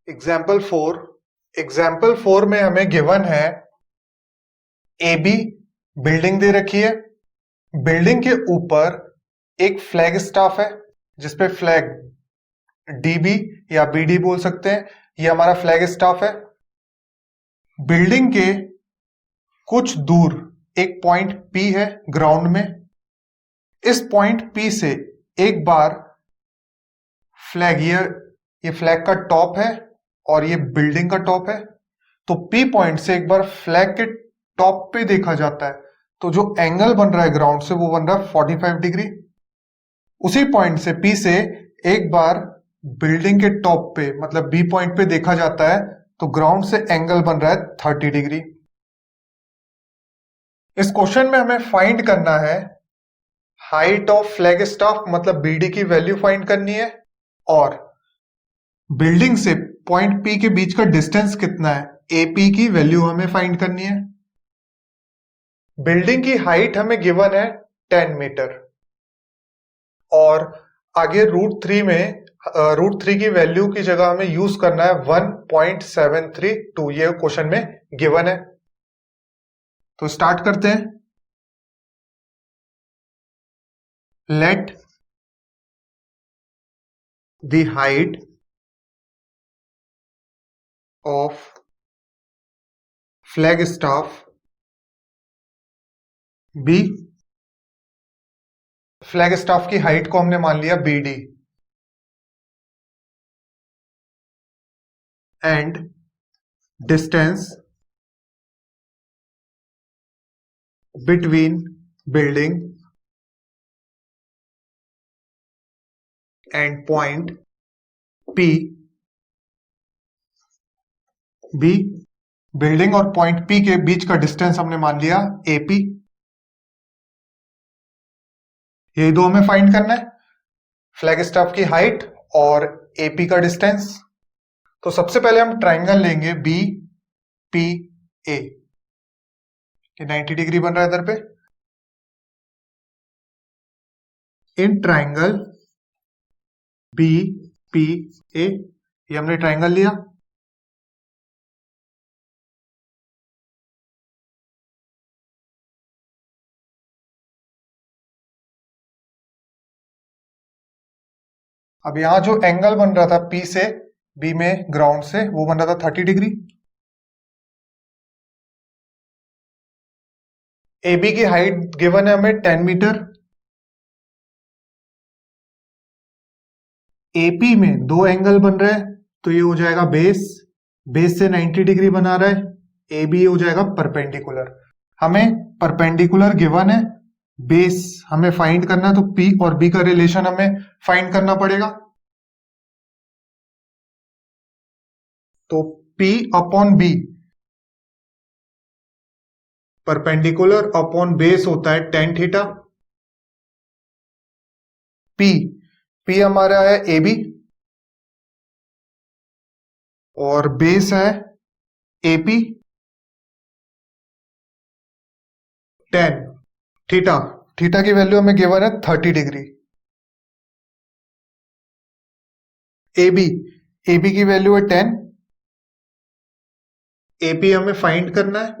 Example 4 में हमें given है ए बी बिल्डिंग दे रखी है। बिल्डिंग के ऊपर एक फ्लैग स्टाफ है जिसपे फ्लैग डीबी या बीडी बोल सकते हैं। ये हमारा फ्लैग स्टाफ है। बिल्डिंग के कुछ दूर एक पॉइंट पी है ग्राउंड में। इस पॉइंट पी से एक बार फ्लैग ये फ्लैग का टॉप है और ये बिल्डिंग का टॉप है। तो पी पॉइंट से एक बार फ्लैग के टॉप पे देखा जाता है तो जो एंगल बन रहा है ग्राउंड से वो बन रहा है 45 डिग्री। उसी पॉइंट से पी से एक बार बिल्डिंग के टॉप पे मतलब बी पॉइंट पे देखा जाता है तो ग्राउंड से एंगल बन रहा है 30 डिग्री। इस क्वेश्चन में हमें फाइंड करना है हाइट ऑफ फ्लैग स्टाफ मतलब बीडी की वैल्यू फाइंड करनी है और बिल्डिंग से पॉइंट पी के बीच का डिस्टेंस कितना है एपी की वैल्यू हमें फाइंड करनी है। बिल्डिंग की हाइट हमें गिवन है 10 मीटर और आगे रूट थ्री की वैल्यू की जगह हमें यूज करना है 1.732। ये क्वेश्चन में गिवन है। तो स्टार्ट करते हैं। Let the height of flag staff be. Flag staff की हाइट को हमने मान लिया BD and distance between building and point P B. Building और पॉइंट पी के बीच का डिस्टेंस हमने मान लिया एपी। यही दो हमें फाइंड करना है, फ्लैग स्टाफ की हाइट और एपी का डिस्टेंस। तो सबसे पहले हम ट्राइंगल लेंगे बी पी ए। 90 डिग्री बन रहा है इधर पे। In triangle B P A ये हमने ट्राइंगल लिया। अब यहां जो एंगल बन रहा था पी से बी में ग्राउंड से वो बन रहा था 30 डिग्री। ए बी की हाइट गिवन है हमें 10 मीटर। एपी में दो एंगल बन रहे हैं तो ये हो जाएगा बेस से 90 डिग्री बना रहा है। ए बी हो जाएगा परपेंडिकुलर। हमें परपेंडिकुलर गिवन है, बेस हमें फाइंड करना है तो पी और बी का रिलेशन हमें फाइंड करना पड़ेगा। तो P upon B perpendicular upon base होता है tan थीटा। P हमारा है ए बी और बेस है एपी। tan थीटा की वैल्यू हमें गिवन है 30 डिग्री। एबी की वैल्यू है 10। एपी हमें फाइंड करना है।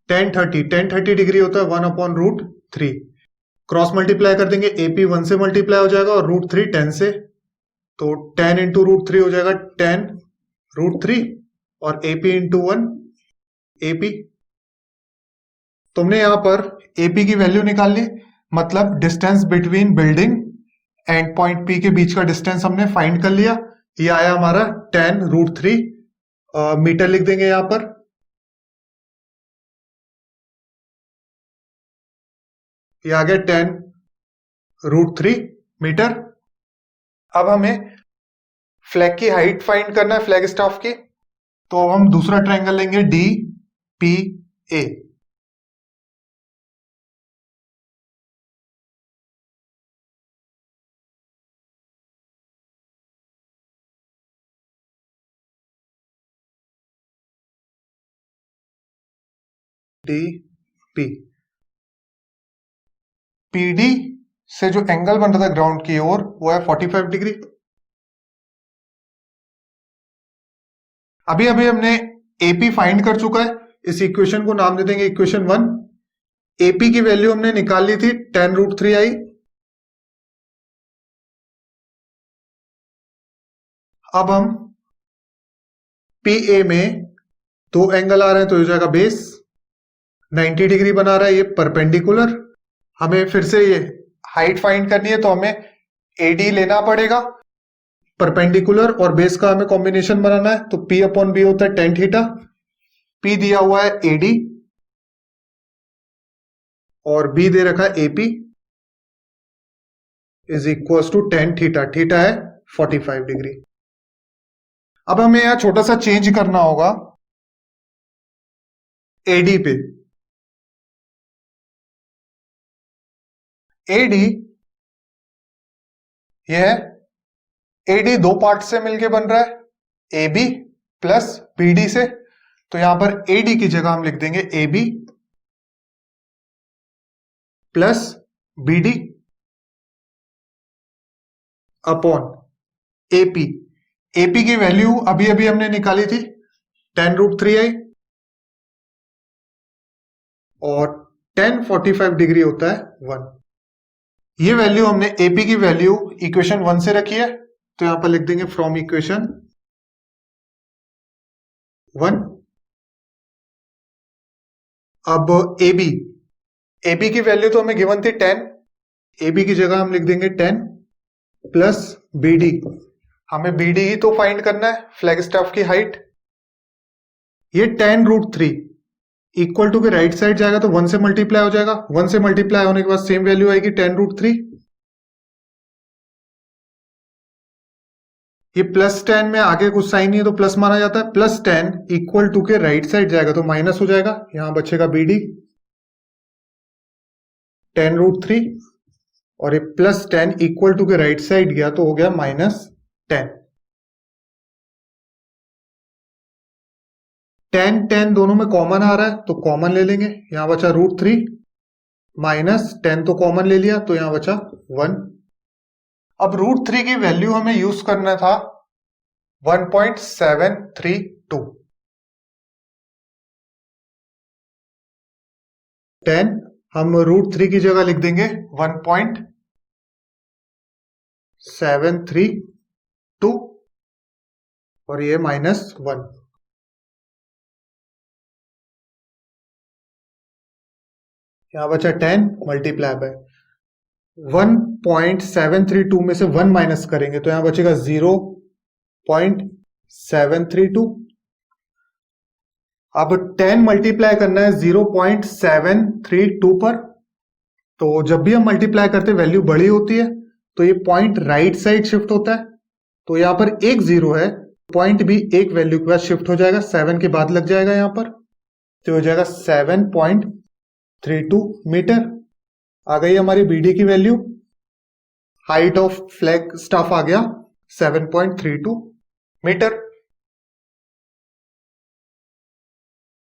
tan 30 डिग्री होता है 1/√3। क्रॉस मल्टीप्लाई कर देंगे, एपी 1 से मल्टीप्लाई हो जाएगा और √3 10 से। तो 10 इंटू √3 हो जाएगा 10√3 और एपी इंटू 1 एपी। तुमने यहां पर एपी की वैल्यू निकाल ली, मतलब distance between building and point P के बीच का डिस्टेंस हमने फाइंड कर लिया। ये आया हमारा 10√3 मीटर लिख देंगे यहां पर। ये आ गया 10√3 मीटर। अब हमें फ्लैग की हाइट फाइंड करना है फ्लैग स्टाफ की। तो हम दूसरा ट्रायंगल लेंगे D P A. D P PD से जो एंगल बन रहा था ग्राउंड की ओर वो है 45 डिग्री। अभी अभी हमने एपी फाइंड कर चुका है। इस इक्वेशन को नाम दे देंगे इक्वेशन 1। एपी की वैल्यू हमने निकाल ली थी 10√3 आई। अब हम पी ए में दो एंगल आ रहे हैं तो हो जाएगा बेस 90 डिग्री बना रहा है, ये परपेंडिकुलर। हमें फिर से ये हाइट फाइंड करनी है तो हमें एडी लेना पड़ेगा। परपेंडिकुलर और बेस का हमें कॉम्बिनेशन बनाना है तो P अपॉन बी होता है tan थीटा। P दिया हुआ है AD और B दे रखा है AP is equal to tan theta. Theta है 45 डिग्री। अब हमें यहां छोटा सा चेंज करना होगा AD पे। AD यह AD दो पार्ट से मिलके बन रहा है AB प्लस BD से, तो यहां पर AD की जगह हम लिख देंगे AB plus BD upon AP। AP की वैल्यू अभी अभी हमने निकाली थी 10√3 आई और tan 45 डिग्री होता है 1। ये वैल्यू हमने AP की वैल्यू इक्वेशन 1 से रखी है तो यहां पर लिख देंगे फ्रॉम इक्वेशन 1। अब AB की वैल्यू तो हमें गिवन थी 10। AB की जगह हम लिख देंगे 10 प्लस BD। हमें BD ही तो फाइंड करना है, फ्लैग स्टाफ की हाइट। ये 10√3 इक्वल टू के राइट साइड जाएगा तो 1 से मल्टीप्लाई हो जाएगा। 1 से मल्टीप्लाई होने के बाद सेम वैल्यू आएगी 10√3। ये प्लस 10 में आगे कुछ साइन नहीं है तो प्लस माना जाता है। प्लस 10 इक्वल टू के राइट साइड जाएगा तो माइनस हो जाएगा। यहां बचेगा BD 10√3 और ये प्लस 10 इक्वल टू के राइट साइड गया तो हो गया -10। 10 दोनों में कॉमन आ रहा है तो कॉमन ले लेंगे। यहां बचा √3 -10 तो कॉमन ले लिया तो यहां बचा 1। अब √3 की वैल्यू हमें यूज करना था 1.732। 10 हम √3 की जगह लिख देंगे 1.732 और ये -1। यहां बचा 10 मल्टीप्लाई बाय 1.732 में से 1 माइनस करेंगे तो यहां बचेगा 0.732। अब 10 मल्टीप्लाई करना है 0.732 पर, तो जब भी हम मल्टीप्लाई करते हैं वैल्यू बड़ी होती है तो ये पॉइंट राइट साइड शिफ्ट होता है। तो यहां पर एक 0 है, पॉइंट भी एक वैल्यू के बाद शिफ्ट हो जाएगा, 7 के बाद लग जाएगा यहां पर, तो हो जाएगा 7.32 मीटर। आ गई हमारी BD की value. Height of flag staff आ गया 7.32 मीटर।